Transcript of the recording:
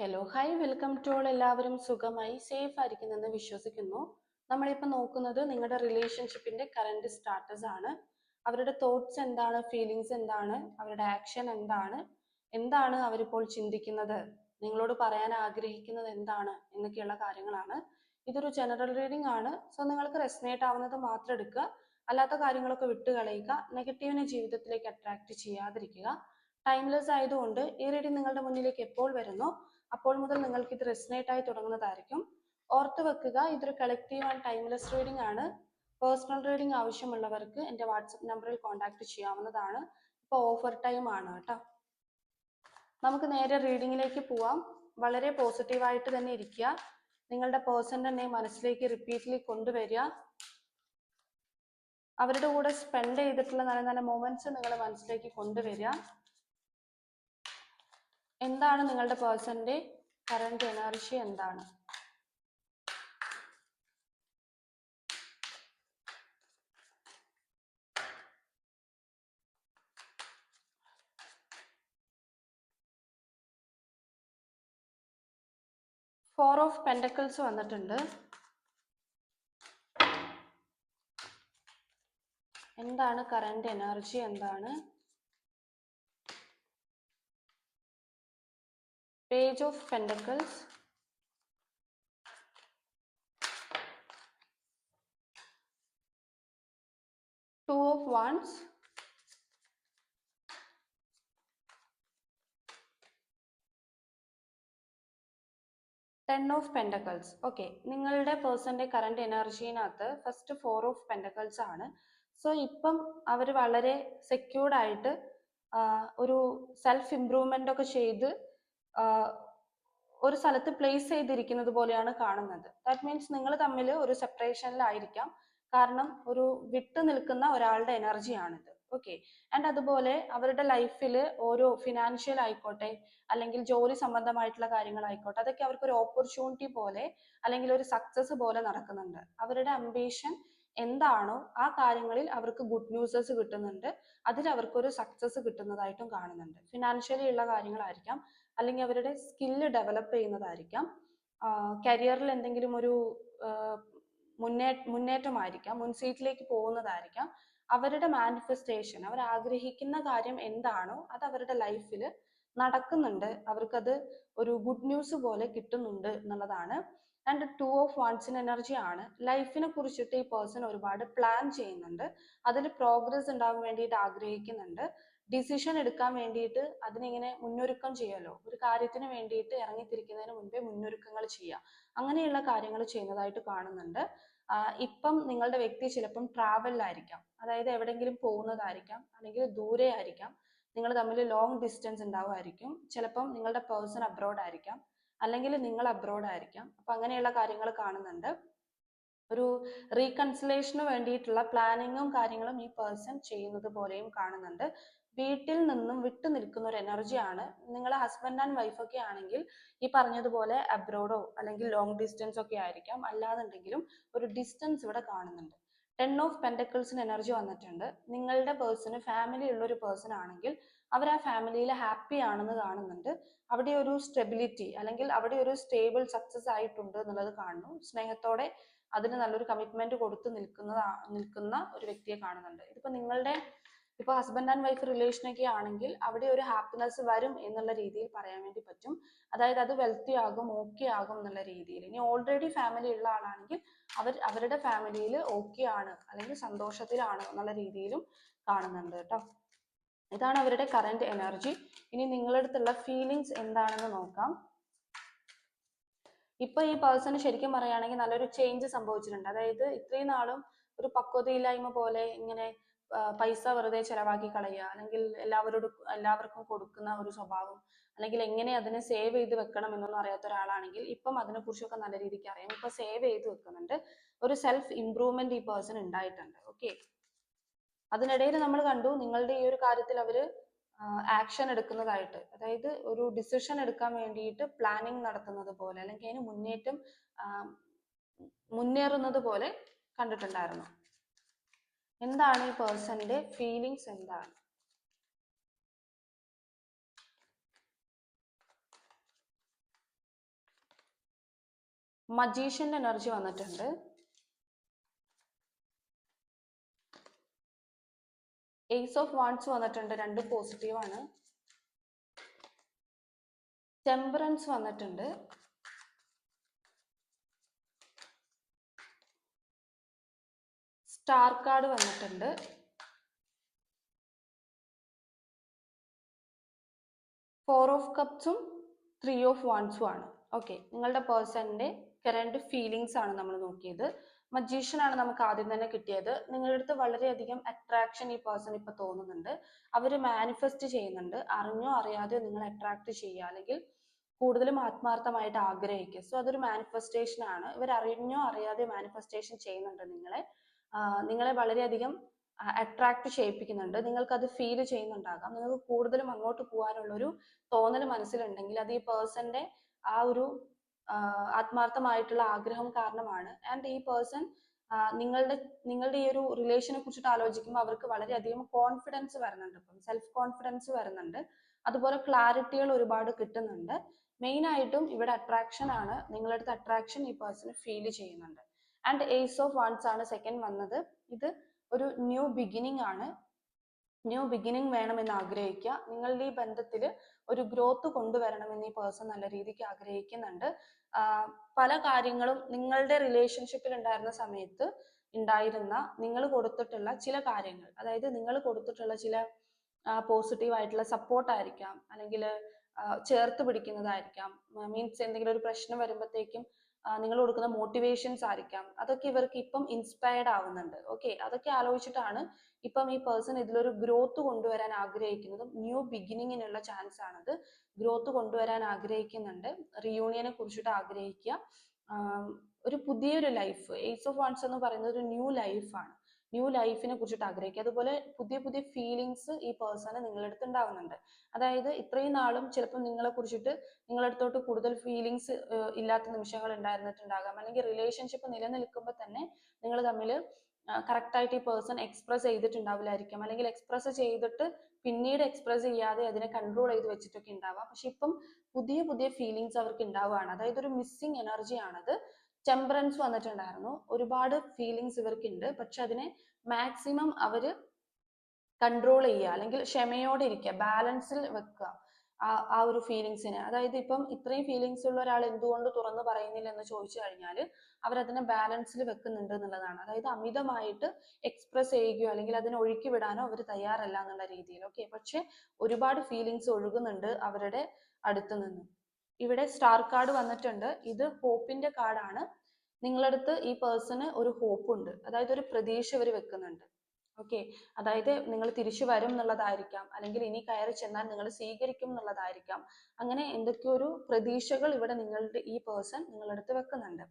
Hello hi welcome to all. എല്ലാവരും സുഖമായി safe ആയിരിക്കുന്നെന്ന് വിശ്വസിക്കുന്നു. നമ്മളിപ്പോൾ നോക്കുന്നത് നിങ്ങളുടെ റിലേഷൻഷിപ്പിന്റെ കറണ്ട് സ്റ്റാറ്റസ് ആണ്. അവരുടെ തോട്ട്സ് എന്താണ്, ഫീലിങ്സ് എന്താണ്, അവരുടെ ആക്ഷൻ എന്താണ്, എന്താണ് അവരിപ്പോൾ ചിന്തിക്കുന്നത്, നിങ്ങളോട് പറയാൻ ആഗ്രഹിക്കുന്നത് എന്താണ് എന്നൊക്കെയുള്ള കാര്യങ്ങളാണ്. ഇതൊരു ജനറൽ റീഡിംഗ് ആണ്. സോ നിങ്ങൾക്ക് റെസനേറ്റ് ആവുന്നത് മാത്രം എടുക്കുക, അല്ലാത്ത കാര്യങ്ങളൊക്കെ വിട്ടുകളയുക. നെഗറ്റീവിനെ ജീവിതത്തിലേക്ക് അട്രാക്ട് ചെയ്യാതിരിക്കുക. ടൈംലെസ് ആയതുകൊണ്ട് ഈ റീഡിംഗ് നിങ്ങളുടെ മുന്നിലേക്ക് എപ്പോൾ വരുന്നു അപ്പോൾ മുതൽ നിങ്ങൾക്ക് ഇത് റെസനേറ്റ് ആയി തുടങ്ങുന്നതായിരിക്കും. ഓർത്ത് വെക്കുക, ഇതൊരു കളക്റ്റീവ് ആൻഡ് ടൈംലെസ് റീഡിംഗ് ആണ്. പേഴ്സണൽ റീഡിംഗ് ആവശ്യമുള്ളവർക്ക് എൻ്റെ വാട്സപ്പ് നമ്പറിൽ കോൺടാക്ട് ചെയ്യാവുന്നതാണ്. ഇപ്പോൾ ഓഫർ ടൈം ആണ് കേട്ടോ. നമുക്ക് നേരെ റീഡിങ്ങിലേക്ക് പോവാം. വളരെ പോസിറ്റീവായിട്ട് തന്നെ ഇരിക്കുക. നിങ്ങളുടെ പേഴ്സൻ്റെ നെയിം മനസ്സിലേക്ക് റിപ്പീറ്റ്ലി കൊണ്ടുവരിക. അവരുടെ കൂടെ സ്പെൻഡ് ചെയ്തിട്ടുള്ള നല്ല നല്ല മൊമെന്റ്സ് നിങ്ങൾ മനസ്സിലേക്ക് കൊണ്ടുവരിക. എന്താണ് നിങ്ങളുടെ പേഴ്സന്റെ കറന്റ് എനർജി എന്താണ്? ഫോർ ഓഫ് പെൻഡക്കിൾസ് വന്നിട്ടുണ്ട്. എന്താണ് കറന്റ് എനർജി എന്താണ്? Page of pentacles, two of wands, ten of pentacles. Okay, നിങ്ങളുടെ പേഴ്സന്റെ കറന്റ് എനർജിനകത്ത് ഫസ്റ്റ് ഫോർ ഓഫ് പെൻഡക്കിൾസ് ആണ്. സോ ഇപ്പം അവർ വളരെ സെക്യൂർഡ് ആയിട്ട് ഒരു സെൽഫ് ഇംപ്രൂവ്മെന്റ് ഒക്കെ ചെയ്ത് ഒരു സ്ഥലത്ത് പ്ലേസ് ചെയ്തിരിക്കുന്നത് പോലെയാണ് കാണുന്നത്. ദാറ്റ് മീൻസ് നിങ്ങൾ തമ്മിൽ ഒരു സെപ്പറേഷനിലായിരിക്കാം. കാരണം ഒരു വിട്ടു നിൽക്കുന്ന ഒരാളുടെ എനർജിയാണിത്. ഓക്കെ, ആൻഡ് അതുപോലെ അവരുടെ ലൈഫിൽ ഓരോ ഫിനാൻഷ്യൽ ആയിക്കോട്ടെ, അല്ലെങ്കിൽ ജോലി സംബന്ധമായിട്ടുള്ള കാര്യങ്ങളായിക്കോട്ടെ, അതൊക്കെ അവർക്ക് ഒരു ഓപ്പർച്യൂണിറ്റി പോലെ അല്ലെങ്കിൽ ഒരു സക്സസ് പോലെ നടക്കുന്നുണ്ട്. അവരുടെ അംബീഷൻ എന്താണോ ആ കാര്യങ്ങളിൽ അവർക്ക് ഗുഡ് ന്യൂസസ് കിട്ടുന്നുണ്ട്. അതിൽ അവർക്കൊരു സക്സസ് കിട്ടുന്നതായിട്ടും കാണുന്നുണ്ട്. ഫിനാൻഷ്യലി ഉള്ള കാര്യങ്ങളായിരിക്കാം, അല്ലെങ്കിൽ അവരുടെ സ്കില്ല് ഡെവലപ്പ് ചെയ്യുന്നതായിരിക്കാം, കരിയറിൽ എന്തെങ്കിലും ഒരു മുന്നേറ്റമായിരിക്കാം, മുൻസീറ്റിലേക്ക് പോകുന്നതായിരിക്കാം. അവരുടെ മാനിഫെസ്റ്റേഷൻ, അവർ ആഗ്രഹിക്കുന്ന കാര്യം എന്താണോ അത് അവരുടെ ലൈഫിൽ നടക്കുന്നുണ്ട്. അവർക്കത് ഒരു ഗുഡ് ന്യൂസ് പോലെ കിട്ടുന്നുണ്ട് എന്നുള്ളതാണ്. ആൻഡ് ടു ഓഫ് വാൻഡ്സിന് എനർജി ആണ്. ലൈഫിനെ കുറിച്ചിട്ട് ഈ പേഴ്സൺ ഒരുപാട് പ്ലാൻ ചെയ്യുന്നുണ്ട്. അതിൽ പ്രോഗ്രസ് ഉണ്ടാവാൻ വേണ്ടിയിട്ട് ആഗ്രഹിക്കുന്നുണ്ട്. ഡിസിഷൻ എടുക്കാൻ വേണ്ടിയിട്ട് അതിനിങ്ങനെ മുന്നൊരുക്കം ചെയ്യല്ലോ, ഒരു കാര്യത്തിന് വേണ്ടിയിട്ട് ഇറങ്ങിത്തിരിക്കുന്നതിന് മുൻപേ മുന്നൊരുക്കങ്ങൾ ചെയ്യുക, അങ്ങനെയുള്ള കാര്യങ്ങൾ ചെയ്യുന്നതായിട്ട് കാണുന്നുണ്ട്. ഇപ്പം നിങ്ങളുടെ വ്യക്തി ചിലപ്പം ട്രാവലിലായിരിക്കാം, അതായത് എവിടെയെങ്കിലും പോകുന്നതായിരിക്കാം, അല്ലെങ്കിൽ ദൂരെ ആയിരിക്കാം. നിങ്ങൾ തമ്മിൽ ലോങ് ഡിസ്റ്റൻസ് ഉണ്ടാവുമായിരിക്കും. ചിലപ്പം നിങ്ങളുടെ പേഴ്സൺ അബ്രോഡ് ആയിരിക്കാം, അല്ലെങ്കിൽ നിങ്ങൾ അബ്രോഡ് ആയിരിക്കാം. അപ്പൊ അങ്ങനെയുള്ള കാര്യങ്ങൾ കാണുന്നുണ്ട്. ഒരു റീകൺസിലേഷന് വേണ്ടിയിട്ടുള്ള പ്ലാനിങ്ങും കാര്യങ്ങളും ഈ പേഴ്സൺ ചെയ്യുന്നത് പോലെയും കാണുന്നുണ്ട്. വീട്ടിൽ നിന്നും വിട്ടു നിൽക്കുന്ന ഒരു എനർജിയാണ്. നിങ്ങൾ ഹസ്ബൻഡ് ആൻഡ് വൈഫ് ഒക്കെ ആണെങ്കിൽ ഈ പറഞ്ഞതുപോലെ അബ്രോഡോ അല്ലെങ്കിൽ ലോങ് ഡിസ്റ്റൻസ് ഒക്കെ ആയിരിക്കാം. അല്ലാന്നുണ്ടെങ്കിലും ഒരു ഡിസ്റ്റൻസ് ഇവിടെ കാണുന്നുണ്ട്. ടെൻ ഓഫ് പെൻഡക്കിൾസിന് എനർജി വന്നിട്ടുണ്ട്. നിങ്ങളുടെ പേഴ്സണ് ഫാമിലി ഉള്ള ഒരു പേഴ്സൺ ആണെങ്കിൽ അവർ ആ ഫാമിലിയിൽ ഹാപ്പി ആണെന്ന് കാണുന്നുണ്ട്. അവിടെ ഒരു സ്റ്റെബിലിറ്റി അല്ലെങ്കിൽ അവിടെ ഒരു സ്റ്റേബിൾ സക്സസ് ആയിട്ടുണ്ട് എന്നുള്ളത് കാണുന്നു. സ്നേഹത്തോടെ അതിന് നല്ലൊരു കമ്മിറ്റ്മെന്റ് കൊടുത്ത് നിൽക്കുന്ന ഒരു വ്യക്തിയെ കാണുന്നുണ്ട്. ഇതിപ്പോ നിങ്ങളുടെ ഇപ്പൊ ഹസ്ബൻഡ് ആൻഡ് വൈഫ് റിലേഷനൊക്കെ ആണെങ്കിൽ അവിടെ ഒരു ഹാപ്പിനെസ് വരും എന്നുള്ള രീതിയിൽ പറയാൻ വേണ്ടി പറ്റും. അതായത് അത് വെൽത്തി ആകും, ഓക്കെ ആകും എന്നുള്ള രീതിയിൽ. ഇനി ഓൾറെഡി ഫാമിലി ഉള്ള ആളാണെങ്കിൽ അവരുടെ ഫാമിലിയിൽ ഓക്കെ ആണ് അല്ലെങ്കിൽ സന്തോഷത്തിലാണ് എന്നുള്ള രീതിയിലും കാണുന്നുണ്ട് കേട്ടോ. ഇതാണ് അവരുടെ കറന്റ് എനർജി. ഇനി നിങ്ങളുടെ അടുത്തുള്ള ഫീലിങ്സ് എന്താണെന്ന് നോക്കാം. ഇപ്പൊ ഈ പേഴ്സണ് ശരിക്കും പറയുകയാണെങ്കിൽ നല്ലൊരു ചേഞ്ച് സംഭവിച്ചിട്ടുണ്ട്. അതായത് ഇത്രയും നാളും ഒരു പക്വതയില്ലായ്മ പോലെ ഇങ്ങനെ പൈസ വെറുതെ ചെലവാക്കി കളയുക, അല്ലെങ്കിൽ എല്ലാവർക്കും കൊടുക്കുന്ന ഒരു സ്വഭാവം, അല്ലെങ്കിൽ എങ്ങനെ അതിനെ സേവ് ചെയ്ത് വെക്കണം എന്നൊന്നും അറിയാത്ത ഒരാളാണെങ്കിൽ ഇപ്പം അതിനെ കുറിച്ചൊക്കെ നല്ല രീതിക്ക് അറിയാം. ഇപ്പൊ സേവ് ചെയ്ത് വെക്കുന്നുണ്ട്. ഒരു സെൽഫ് ഇംപ്രൂവ്മെന്റ് ഈ പേഴ്സൺ ഉണ്ടായിട്ടുണ്ട്. ഓക്കെ, അതിനിടയിൽ നമ്മൾ കണ്ടു നിങ്ങളുടെ ഈ ഒരു കാര്യത്തിൽ അവര് ആക്ഷൻ എടുക്കുന്നതായിട്ട്, അതായത് ഒരു ഡിസിഷൻ എടുക്കാൻ വേണ്ടിയിട്ട് പ്ലാനിങ് നടത്തുന്നത് പോലെ, അല്ലെങ്കിൽ അതിന് മുന്നേറുന്നത് പോലെ കണ്ടിട്ടുണ്ടായിരുന്നു. എന്താണ് ഈ പേഴ്സന്റെ ഫീലിങ്സ് എന്താണ്? മജീഷ്യന്റെ എനർജി വന്നിട്ടുണ്ട്. ഏസ് ഓഫ് വാൺസ് വന്നിട്ടുണ്ട്, രണ്ട് പോസിറ്റീവ് ആണ്. ടെമ്പറൻസ് വന്നിട്ടുണ്ട്. സ്റ്റാർ കാർഡ് വന്നിട്ടുണ്ട്. ഫോർ ഓഫ് കപ്സും 3 ഓഫ് വാൺസും ആണ്. ഓക്കെ, നിങ്ങളുടെ പേഴ്സണിന്റെ കറന്റ് ഫീലിങ്സ് ആണ് നമ്മൾ നോക്കിയത്. മജീഷ്യൻ ആണ് നമുക്ക് ആദ്യം തന്നെ കിട്ടിയത്. നിങ്ങളുടെ അടുത്ത് വളരെയധികം അട്രാക്ഷൻ ഈ പേഴ്സൺ ഇപ്പൊ തോന്നുന്നുണ്ട്. അവർ മാനിഫെസ്റ്റ് ചെയ്യുന്നുണ്ട്. അറിഞ്ഞോ അറിയാതെയോ നിങ്ങൾ അട്രാക്ട് ചെയ്യുക, അല്ലെങ്കിൽ കൂടുതലും ആത്മാർത്ഥമായിട്ട് ആഗ്രഹിക്കുക. സോ അതൊരു മാനിഫെസ്റ്റേഷൻ ആണ്. ഇവർ അറിഞ്ഞോ അറിയാതെയോ മാനിഫെസ്റ്റേഷൻ ചെയ്യുന്നുണ്ട് നിങ്ങളെ വളരെയധികം അട്രാക്ട് ചെയ്യിപ്പിക്കുന്നുണ്ട്. നിങ്ങൾക്ക് അത് ഫീൽ ചെയ്യുന്നുണ്ടാകാം. നിങ്ങൾക്ക് കൂടുതലും അങ്ങോട്ട് പോകാനുള്ള ഒരു തോന്നൽ മനസ്സിലുണ്ടെങ്കിൽ അത് ഈ പേഴ്സന്റെ ആ ഒരു ആത്മാർത്ഥമായിട്ടുള്ള ആഗ്രഹം കാരണമാണ്. ആൻഡ് ഈ പേഴ്സൺ നിങ്ങളുടെ ഈ ഒരു റിലേഷനെ കുറിച്ചിട്ട് ആലോചിക്കുമ്പോൾ അവർക്ക് വളരെയധികം കോൺഫിഡൻസ് വരുന്നുണ്ട്. ഇപ്പം സെൽഫ് കോൺഫിഡൻസ് വരുന്നുണ്ട്. അതുപോലെ ക്ലാരിറ്റികൾ ഒരുപാട് കിട്ടുന്നുണ്ട്. മെയിൻ ആയിട്ടും ഇവിടെ അട്രാക്ഷൻ ആണ്. നിങ്ങളുടെ അടുത്ത് അട്രാക്ഷൻ ഈ പേഴ്സൺ ഫീൽ ചെയ്യുന്നുണ്ട്. ആൻഡ് ഏസ് ഓഫ് വൺസ് ആണ് സെക്കൻഡ് വന്നത്. ഇത് ഒരു ന്യൂ ബിഗിനിങ് ആണ്. ന്യൂ ബിഗിനിങ് വേണമെന്ന് ആഗ്രഹിക്കുക. നിങ്ങളുടെ ഈ ബന്ധത്തിൽ ഒരു ഗ്രോത്ത് കൊണ്ടുവരണമെന്ന് ഈ പേഴ്സൺ നല്ല രീതിക്ക് ആഗ്രഹിക്കുന്നുണ്ട്. പല കാര്യങ്ങളും നിങ്ങളുടെ റിലേഷൻഷിപ്പിൽ ഉണ്ടായിരുന്ന സമയത്ത് ഉണ്ടായിരുന്ന നിങ്ങൾ കൊടുത്തിട്ടുള്ള ചില കാര്യങ്ങൾ, അതായത് നിങ്ങൾ കൊടുത്തിട്ടുള്ള ചില പോസിറ്റീവ് ആയിട്ടുള്ള സപ്പോർട്ട് ആയിരിക്കാം, അല്ലെങ്കിൽ ചേർത്ത് പിടിക്കുന്നതായിരിക്കാം, മീൻസ് എന്തെങ്കിലും ഒരു പ്രശ്നം വരുമ്പോഴത്തേക്കും നിങ്ങൾ കൊടുക്കുന്ന മോട്ടിവേഷൻസ് ആയിരിക്കാം. അതൊക്കെ ഇവർക്ക് ഇപ്പം ഇൻസ്പയർഡ് ആവുന്നുണ്ട്. ഓക്കെ, അതൊക്കെ ആലോചിച്ചിട്ടാണ് ഇപ്പം ഈ പേഴ്സൺ ഇതിലൊരു ഗ്രോത്ത് കൊണ്ടുവരാൻ ആഗ്രഹിക്കുന്നതും ന്യൂ ബിഗിനിങ്ങിനുള്ള ചാൻസ് ആണത്. ഗ്രോത്ത് കൊണ്ടുവരാൻ ആഗ്രഹിക്കുന്നുണ്ട്. റിയൂണിയനെ കുറിച്ചിട്ട് ആഗ്രഹിക്കുക. ഒരു പുതിയൊരു ലൈഫ്, ഏസ് ഓഫ് വാൺസ് എന്ന് പറയുന്നത് ഒരു ന്യൂ ലൈഫാണ്. ന്യൂ ലൈഫിനെ കുറിച്ചിട്ട് ആഗ്രഹിക്കുക. അതുപോലെ പുതിയ പുതിയ ഫീലിങ്സ് ഈ പേഴ്സണ് നിങ്ങളുടെ അടുത്ത് ഉണ്ടാവുന്നുണ്ട്. അതായത് ഇത്രയും നാളും ചിലപ്പോൾ നിങ്ങളെ കുറിച്ചിട്ട് നിങ്ങളുടെ അടുത്തോട്ട് കൂടുതൽ ഫീലിങ്സ് ഇല്ലാത്ത നിമിഷങ്ങൾ ഉണ്ടായിരുന്നിട്ടുണ്ടാകാം. അല്ലെങ്കിൽ റിലേഷൻഷിപ്പ് നിലനിൽക്കുമ്പോൾ തന്നെ നിങ്ങൾ തമ്മിൽ കറക്റ്റായിട്ട് ഈ പേഴ്സൺ എക്സ്പ്രസ് ചെയ്തിട്ടുണ്ടാവില്ലായിരിക്കാം, അല്ലെങ്കിൽ എക്സ്പ്രസ് ചെയ്തിട്ട് പിന്നീട് എക്സ്പ്രസ് ചെയ്യാതെ അതിനെ കൺട്രോൾ ചെയ്ത് വെച്ചിട്ടൊക്കെ ഉണ്ടാവാം. പക്ഷെ ഇപ്പം പുതിയ പുതിയ ഫീലിങ്സ് അവർക്ക് ഉണ്ടാവുകയാണ്. അതായത് ഒരു മിസ്സിങ് എനർജി ആണത്. ടെമ്പറൻസ് വന്നിട്ടുണ്ടായിരുന്നു. ഒരുപാട് ഫീലിങ്സ് ഇവർക്കുണ്ട്, പക്ഷെ അതിനെ മാക്സിമം അവര് കൺട്രോൾ ചെയ്യുക, അല്ലെങ്കിൽ ക്ഷമയോടെ ഇരിക്കുക, ബാലൻസിൽ വെക്കുക ആ ഒരു ഫീലിങ്സിനെ. അതായത് ഇപ്പം ഇത്രയും ഫീലിങ്സ് ഉള്ള ഒരാൾ എന്തുകൊണ്ട് തുറന്നു പറയുന്നില്ല എന്ന് ചോദിച്ചു കഴിഞ്ഞാൽ അവരതിനെ ബാലൻസിൽ വെക്കുന്നുണ്ട് എന്നുള്ളതാണ്. അതായത് അമിതമായിട്ട് എക്സ്പ്രസ് ചെയ്യുകയോ അല്ലെങ്കിൽ അതിനെ ഒഴുക്കി വിടാനോ അവർ തയ്യാറല്ല എന്നുള്ള രീതിയിൽ. ഓക്കെ, പക്ഷെ ഒരുപാട് ഫീലിങ്സ് ഒഴുകുന്നുണ്ട് അവരുടെ അടുത്ത് നിന്ന്. ഇവിടെ സ്റ്റാർ കാർഡ് വന്നിട്ടുണ്ട്. ഇത് ഹോപ്പിന്റെ കാർഡാണ്. നിങ്ങളടുത്ത് ഈ പേഴ്സണ് ഒരു ഹോപ്പ് ഉണ്ട്, അതായത് ഒരു പ്രതീക്ഷ ഇവർ വെക്കുന്നുണ്ട്. ഓക്കെ, അതായത് നിങ്ങൾ തിരിച്ചു വരും എന്നുള്ളതായിരിക്കാം, അല്ലെങ്കിൽ ഇനി കയറി ചെന്നാൽ നിങ്ങൾ സ്വീകരിക്കും എന്നുള്ളതായിരിക്കാം. അങ്ങനെ എന്തൊക്കെയോ ഒരു പ്രതീക്ഷകൾ ഇവിടെ നിങ്ങളുടെ ഈ പേഴ്സൺ നിങ്ങളുടെ അടുത്ത് വെക്കുന്നുണ്ട്.